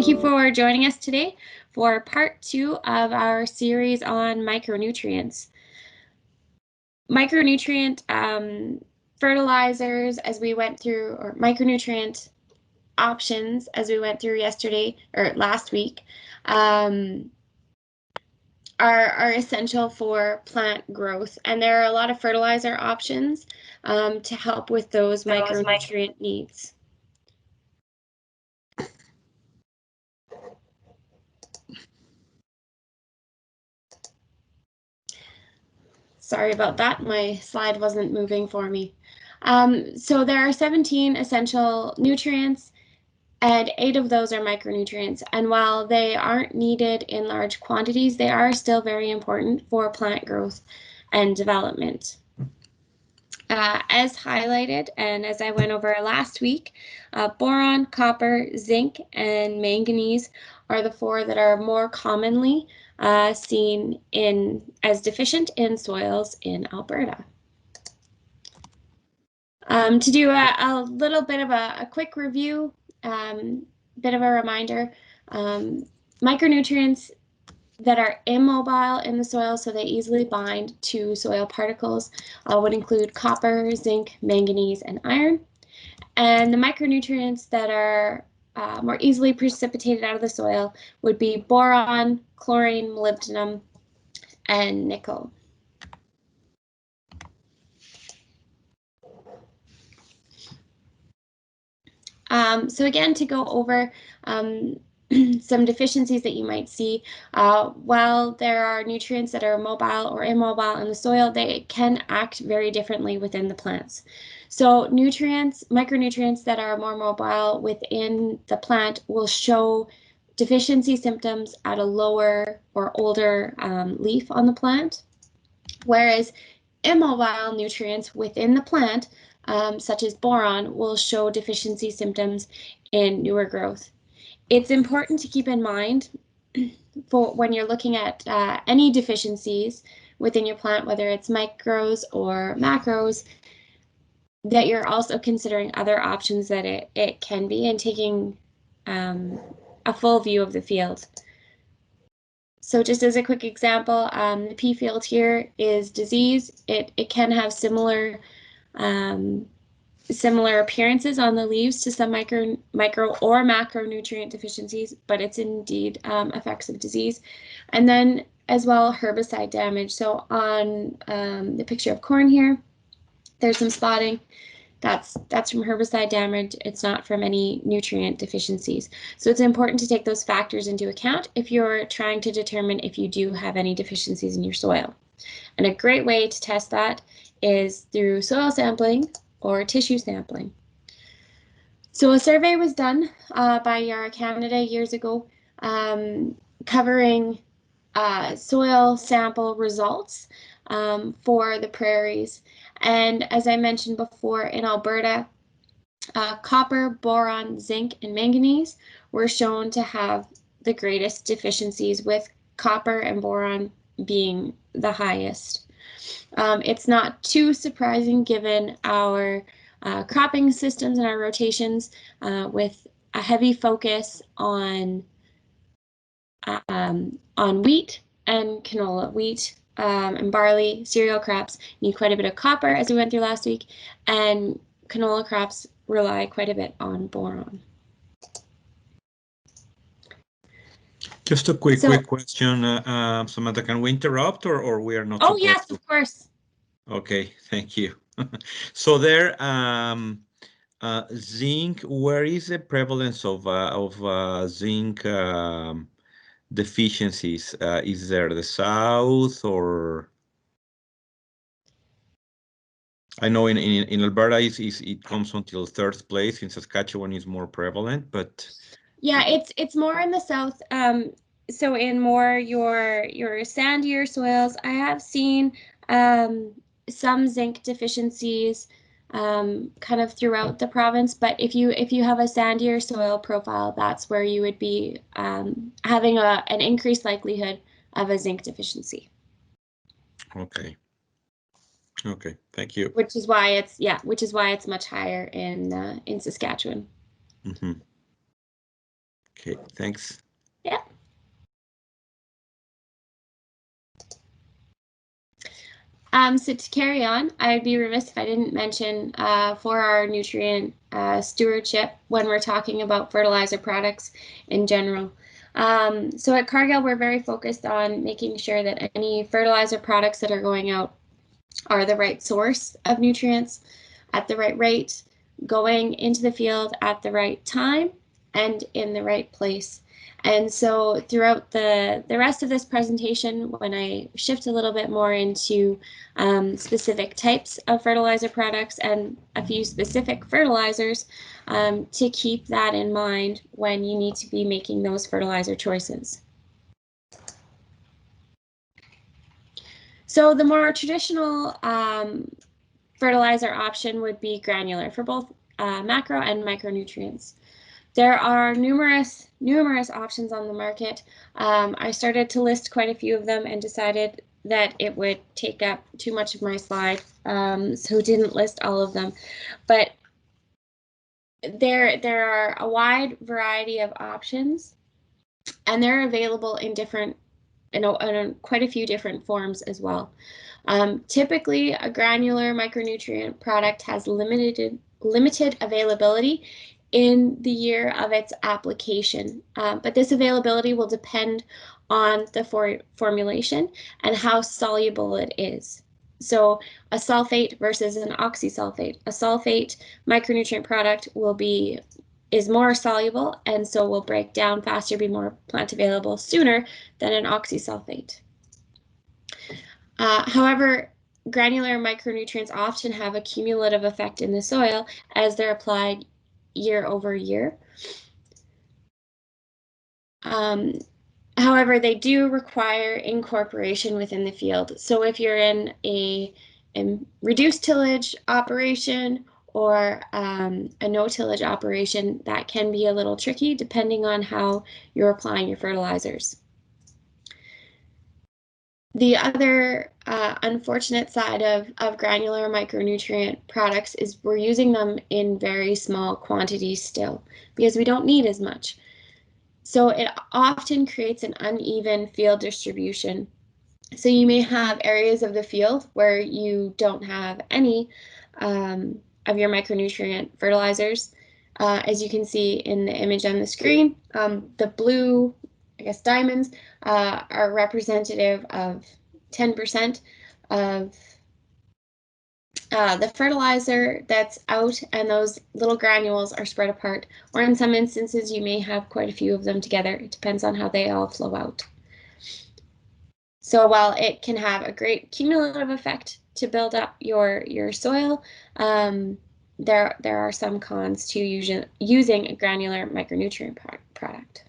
Thank you for joining us today for part 2 of our series on micronutrients. Micronutrient fertilizers, as we went through, or micronutrient options as we went through yesterday or last week, are essential for plant growth. And there are a lot of fertilizer options to help with those micronutrient needs. Sorry about that, my slide wasn't moving for me. So there are 17 essential nutrients, and 8 of those are micronutrients. And while they aren't needed in large quantities, they are still very important for plant growth and development. As highlighted, and as I went over last week, boron, copper, zinc, and manganese are the 4 that are more commonly seen as deficient in soils in Alberta. To do a little bit of a quick review, bit of a reminder, micronutrients that are immobile in the soil, so they easily bind to soil particles, would include copper, zinc, manganese, and iron. And the micronutrients that are more easily precipitated out of the soil would be boron, chlorine, molybdenum, and nickel. So again, to go over some deficiencies that you might see, while there are nutrients that are mobile or immobile in the soil, they can act very differently within the plants. So micronutrients that are more mobile within the plant will show deficiency symptoms at a lower or older leaf on the plant, whereas immobile nutrients within the plant, such as boron, will show deficiency symptoms in newer growth. It's important to keep in mind for when you're looking at any deficiencies within your plant, whether it's micros or macros, that you're also considering other options that it can be, and taking a full view of the field. So just as a quick example, the pea field here is disease. It can have similar appearances on the leaves to some micro or macronutrient deficiencies, but it's indeed effects of disease. And then as well, herbicide damage. So on the picture of corn here, there's some spotting. That's from herbicide damage. It's not from any nutrient deficiencies. So it's important to take those factors into account if you're trying to determine if you do have any deficiencies in your soil. And a great way to test that is through soil sampling or tissue sampling. So a survey was done by Yara Canada years ago, covering soil sample results for the prairies. And as I mentioned before, in Alberta, copper, boron, zinc, and manganese were shown to have the greatest deficiencies, with copper and boron being the highest. It's not too surprising given our cropping systems and our rotations, with a heavy focus on wheat and canola. Wheat and barley, cereal crops, need quite a bit of copper, as we went through last week, and canola crops rely quite a bit on boron. Just a quick question, Samantha, can we interrupt, or we are not? Oh, yes, of course. Okay, thank you. So there, zinc, where is the prevalence of zinc deficiencies? Is there the south, or? I know in Alberta it comes until 3rd place. In Saskatchewan is more prevalent, but yeah, it's more in the south. So in more your sandier soils, I have seen some zinc deficiencies kind of throughout the province. But if you have a sandier soil profile, that's where you would be having an increased likelihood of a zinc deficiency. Okay. Okay, thank you. Which is why it's much higher in Saskatchewan. Mm-hmm. Okay, thanks. Yeah. So to carry on, I'd be remiss if I didn't mention for our nutrient stewardship when we're talking about fertilizer products in general. So at Cargill, we're very focused on making sure that any fertilizer products that are going out are the right source of nutrients at the right rate, going into the field at the right time, and in the right place. And so throughout the rest of this presentation, when I shift a little bit more into specific types of fertilizer products and a few specific fertilizers, to keep that in mind when you need to be making those fertilizer choices. So the more traditional fertilizer option would be granular for both macro and micronutrients. There are numerous options on the market. I started to list quite a few of them and decided that it would take up too much of my slide, so didn't list all of them. But there are a wide variety of options, and they're available in different, in quite a few different forms as well. Typically, a granular micronutrient product has limited availability in the year of its application, but this availability will depend on the formulation and how soluble it is. So a sulfate versus an oxysulfate. A sulfate micronutrient product is more soluble and so will break down faster, be more plant available sooner than an oxysulfate. However, granular micronutrients often have a cumulative effect in the soil as they're applied year over year. However, they do require incorporation within the field. So if you're in a reduced tillage operation or a no tillage operation, that can be a little tricky depending on how you're applying your fertilizers. The other unfortunate side of granular micronutrient products is we're using them in very small quantities still because we don't need as much. So it often creates an uneven field distribution. So you may have areas of the field where you don't have any of your micronutrient fertilizers. As you can see in the image on the screen, the blue, I guess, diamonds are representative of 10% of the fertilizer that's out, and those little granules are spread apart. Or in some instances, you may have quite a few of them together. It depends on how they all flow out. So while it can have a great cumulative effect to build up your soil, there are some cons to using a granular micronutrient product.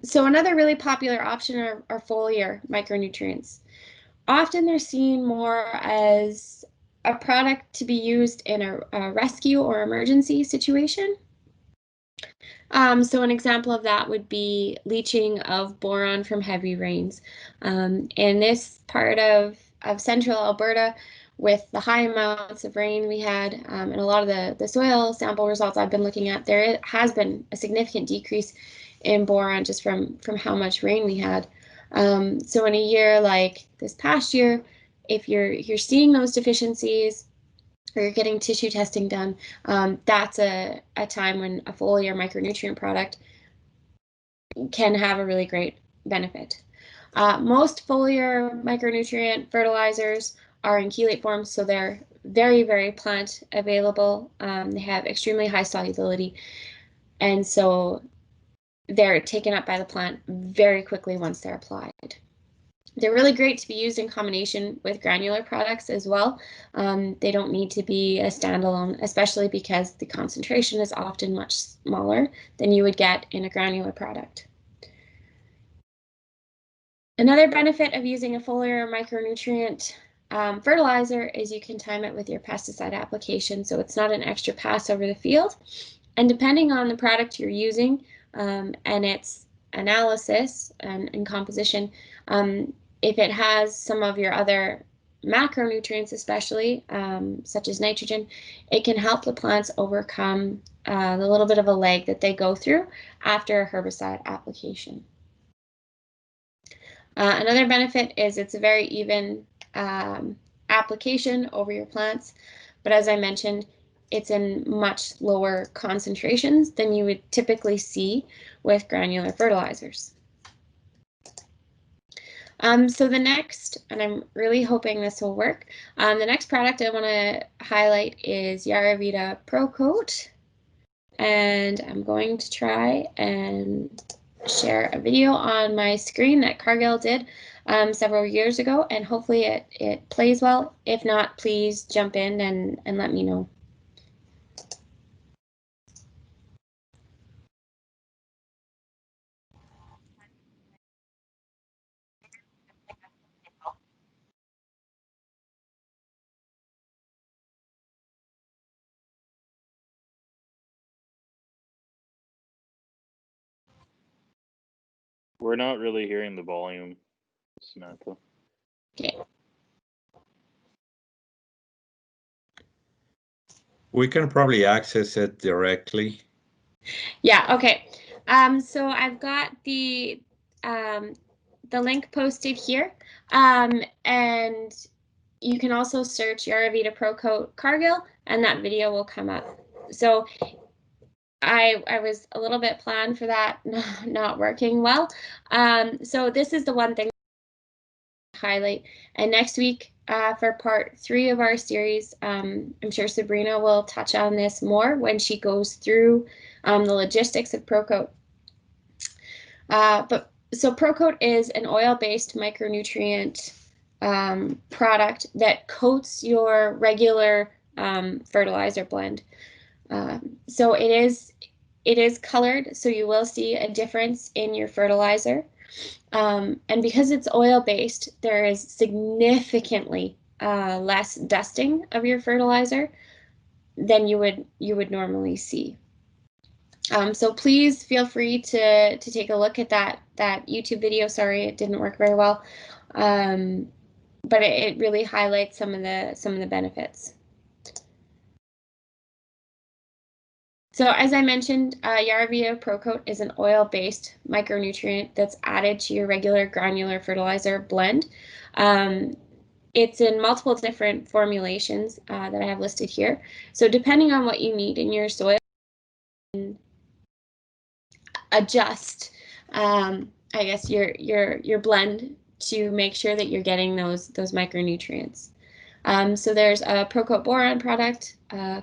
So another really popular option are foliar micronutrients. Often they're seen more as a product to be used in a rescue or emergency situation. So an example of that would be leaching of boron from heavy rains. In this part of central Alberta, with the high amounts of rain we had, and a lot of the soil sample results I've been looking at, there has been a significant decrease in boron just from how much rain we had. So in a year like this past year, if you're seeing those deficiencies, or you're getting tissue testing done, that's a time when a foliar micronutrient product can have a really great benefit. Most foliar micronutrient fertilizers are in chelate form, so they're very, very plant available. They have extremely high solubility, and so they're taken up by the plant very quickly once they're applied. They're really great to be used in combination with granular products as well. They don't need to be a standalone, especially because the concentration is often much smaller than you would get in a granular product. Another benefit of using a foliar micronutrient fertilizer is you can time it with your pesticide application, so it's not an extra pass over the field. And depending on the product you're using and its analysis and composition, if it has some of your other macronutrients especially, such as nitrogen, it can help the plants overcome the little bit of a lag that they go through after a herbicide application. Another benefit is it's a very even application over your plants, but as I mentioned, it's in much lower concentrations than you would typically see with granular fertilizers. So the next, and I'm really hoping this will work, the next product I want to highlight is Yaravita Pro Coat. And I'm going to try and share a video on my screen that Cargill did several years ago, and hopefully it plays well. If not, please jump in and let me know. We're not really hearing the volume, Samantha. Okay. We can probably access it directly. Yeah, okay. So I've got the link posted here, and you can also search Yaravita Pro Coat Cargill, and that video will come up. So I was a little bit planned for that not working well. So this is the one thing to highlight. And next week, for part 3 of our series, I'm sure Sabrina will touch on this more when she goes through the logistics of ProCoat. So ProCoat is an oil-based micronutrient product that coats your regular fertilizer blend. So it is colored, so you will see a difference in your fertilizer. And because it's oil-based, there is significantly less dusting of your fertilizer than you would normally see. So please feel free to take a look at that YouTube video. Sorry, it didn't work very well, but it really highlights some of the benefits. So as I mentioned, Yaravita Pro Coat is an oil-based micronutrient that's added to your regular granular fertilizer blend. It's in multiple different formulations that I have listed here. So depending on what you need in your soil, adjust, I guess, your blend to make sure that you're getting those micronutrients. So there's a ProCoat boron product,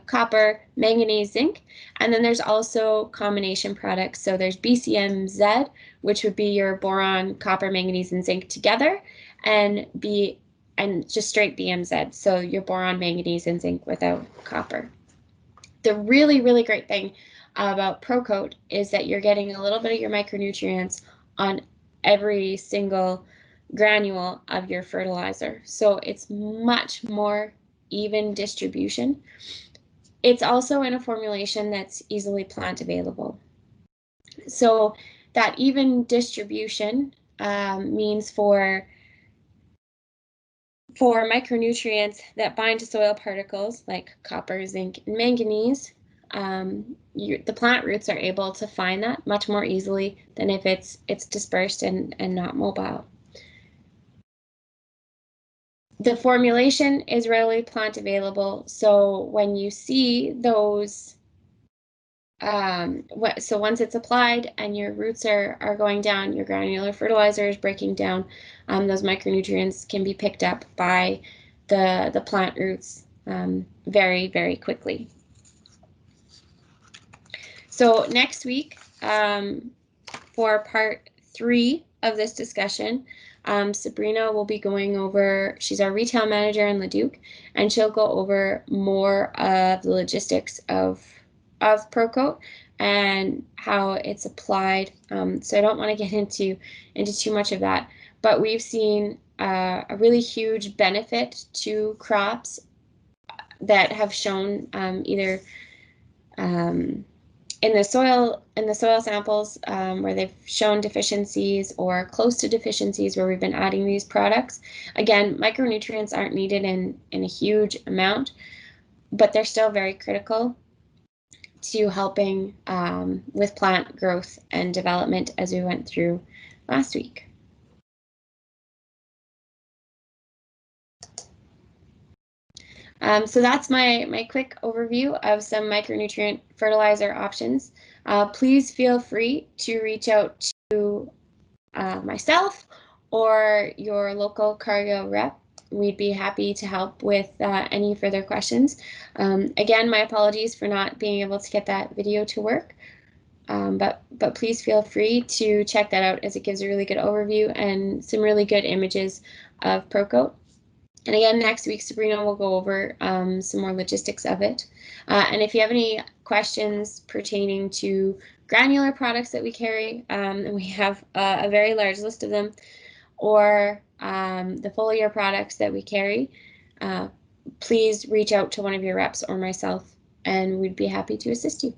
copper, manganese, zinc, and then there's also combination products. So there's BCMZ, which would be your boron, copper, manganese, and zinc together, and just straight BMZ, so your boron, manganese, and zinc without copper. The really, really great thing about ProCoat is that you're getting a little bit of your micronutrients on every single granule of your fertilizer. So it's much more even distribution. It's also in a formulation that's easily plant available. So that even distribution means for micronutrients that bind to soil particles like copper, zinc, and manganese, the plant roots are able to find that much more easily than if it's dispersed and not mobile. The formulation is readily plant available, so when you see those, so once it's applied and your roots are going down, your granular fertilizer is breaking down, those micronutrients can be picked up by the plant roots very, very quickly. So next week, for part 3 of this discussion, Sabrina will be going over, she's our retail manager in Leduc, and she'll go over more of the logistics of ProCoat and how it's applied. So I don't want to get into too much of that, but we've seen a really huge benefit to crops that have shown either in the soil samples where they've shown deficiencies or close to deficiencies where we've been adding these products, again, micronutrients aren't needed in a huge amount, but they're still very critical to helping with plant growth and development, as we went through last week. So that's my quick overview of some micronutrient fertilizer options. Please feel free to reach out to myself or your local Cargill rep. We'd be happy to help with any further questions. Again, my apologies for not being able to get that video to work, but please feel free to check that out, as it gives a really good overview and some really good images of ProCoat. And again, next week, Sabrina will go over some more logistics of it. And if you have any questions pertaining to granular products that we carry, and we have a very large list of them, or the foliar products that we carry, please reach out to one of your reps or myself, and we'd be happy to assist you.